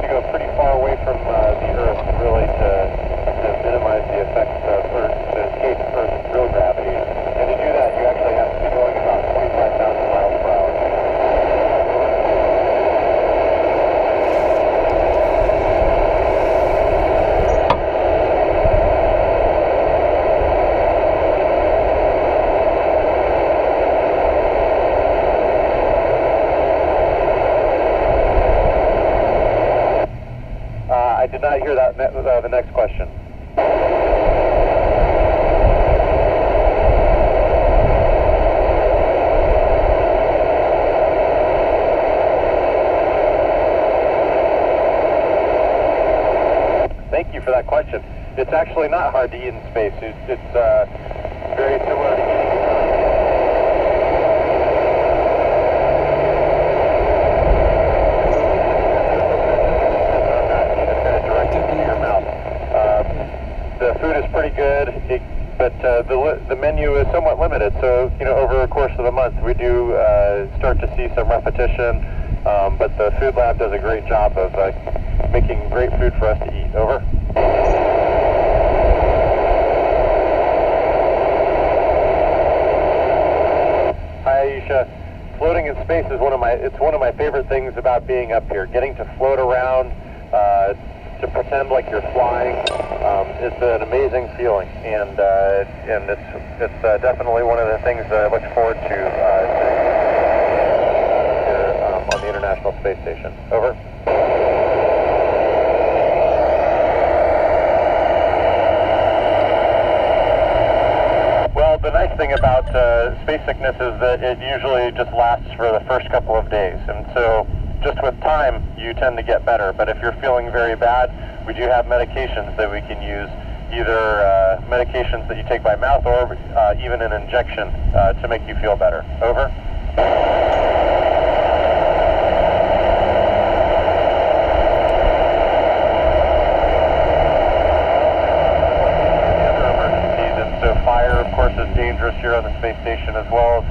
to go pretty far away from the Earth, really, to minimize the effects or to escape Earth's real gravity. And to do that, you actually have to be going about 25,000 miles per hour. I did not hear that, the next question. Thank you for that question. It's actually not hard to eat in space. It's very similar to eating. The food is pretty good, but the menu is somewhat limited. So, you know, over the course of the month, we do start to see some repetition, but the food lab does a great job of making great food for us to eat. Over. Hi, Aisha. Floating in space is one of my favorite things about being up here. Getting to float around, to pretend like you're flying, it's an amazing feeling, and it's definitely one of the things that I look forward to here on the International Space Station. Over. Well, the nice thing about space sickness is that it usually just lasts for the first couple of days, and so just with time, you tend to get better. But if you're feeling very bad, we do have medications that we can use, either medications that you take by mouth or even an injection to make you feel better. Over. And so fire, of course, is dangerous here on the space station, as well as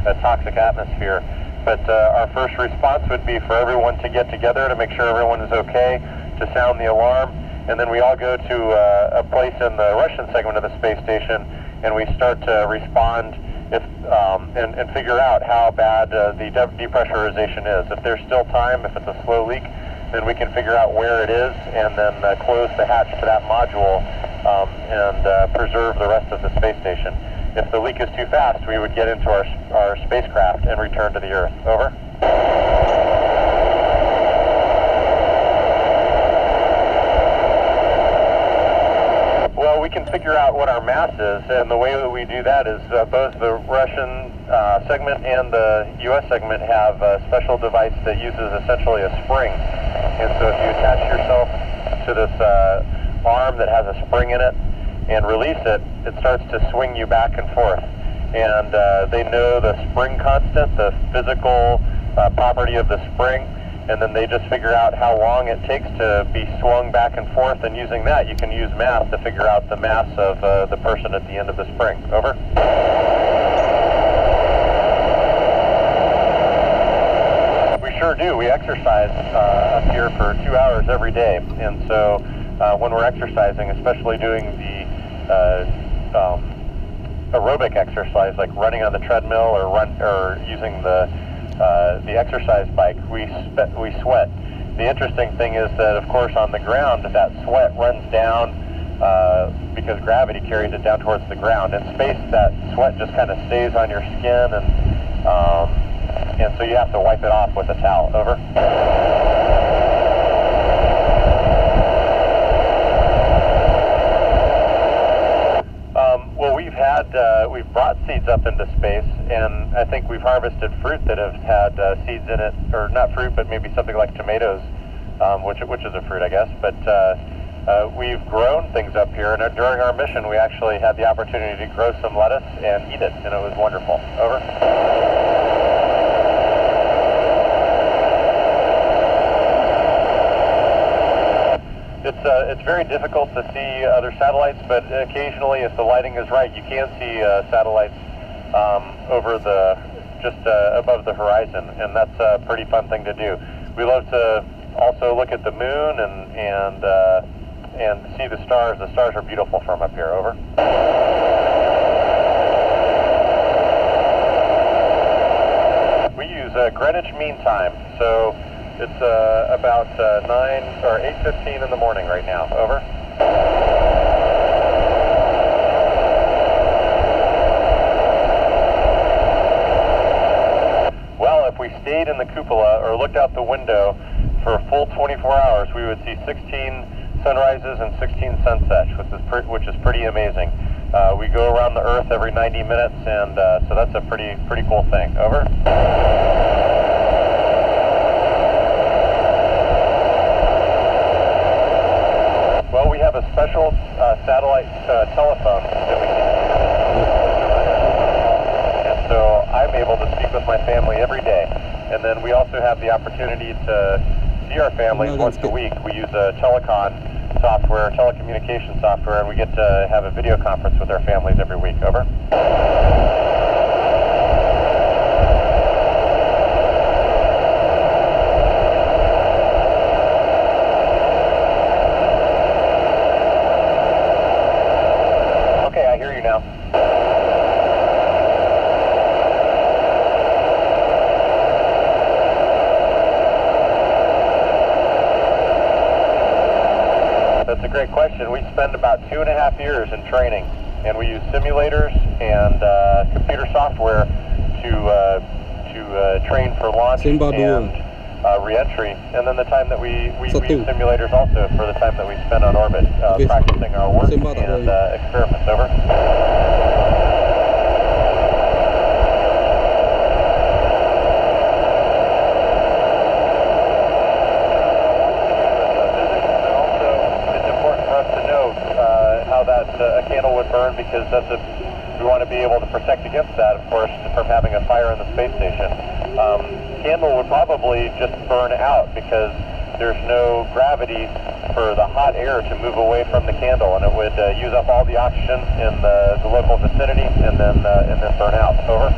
a toxic atmosphere. But our first response would be for everyone to get together to make sure everyone is okay, to sound the alarm, and then we all go to a place in the Russian segment of the space station, and we start to respond and figure out how bad the depressurization is. If there's still time, if it's a slow leak, then we can figure out where it is and then close the hatch to that module and preserve the rest of the space station. If the leak is too fast, we would get into our spacecraft and return to the Earth. Over. Well, we can figure out what our mass is, and the way that we do that is both the Russian segment and the U.S. segment have a special device that uses essentially a spring. And so if you attach yourself to this arm that has a spring in it and release it, it starts to swing you back and forth. And they know the spring constant, the physical property of the spring, and then they just figure out how long it takes to be swung back and forth, and using that you can use math to figure out the mass of the person at the end of the spring. Over. We sure do. We exercise up here for 2 hours every day, and so when we're exercising, especially doing the aerobic exercise like running on the treadmill or using the exercise bike, we sweat. The interesting thing is that, of course, on the ground, that sweat runs down because gravity carries it down towards the ground. In space, that sweat just kind of stays on your skin, and so you have to wipe it off with a towel. Over. Well, we've brought seeds up into space, and I think we've harvested fruit that have had seeds in it, or not fruit, but maybe something like tomatoes, which is a fruit, I guess. But we've grown things up here, and during our mission, we actually had the opportunity to grow some lettuce and eat it, and it was wonderful. Over. It's very difficult to see other satellites, but occasionally, if the lighting is right, you can see satellites over just above the horizon, and that's a pretty fun thing to do. We love to also look at the moon and see the stars. The stars are beautiful from up here. Over. We use Greenwich Mean Time, so it's about 8:15 in the morning right now. Over. Well, if we stayed in the cupola or looked out the window for a full 24 hours, we would see 16 sunrises and 16 sunsets, which is pretty amazing. We go around the Earth every 90 minutes, and so that's a pretty cool thing. Over. Well, we have a special satellite telephone that we can, and so I'm able to speak with my family every day. And then we also have the opportunity to see our families once a week. We use a telecommunication software, and we get to have a video conference with our families every week. Over. Okay, I hear you now. That's a great question. We spend about 2.5 years in training, and we use simulators and computer software to train for launch and re-entry. And then the time that we use simulators also for the time that we spend on orbit practicing our work and experiments. Over. A candle would burn, because we want to be able to protect against that, of course, from having a fire in the space station. Candle would probably just burn out because there's no gravity for the hot air to move away from the candle, and it would use up all the oxygen in the local vicinity and then burn out. Over.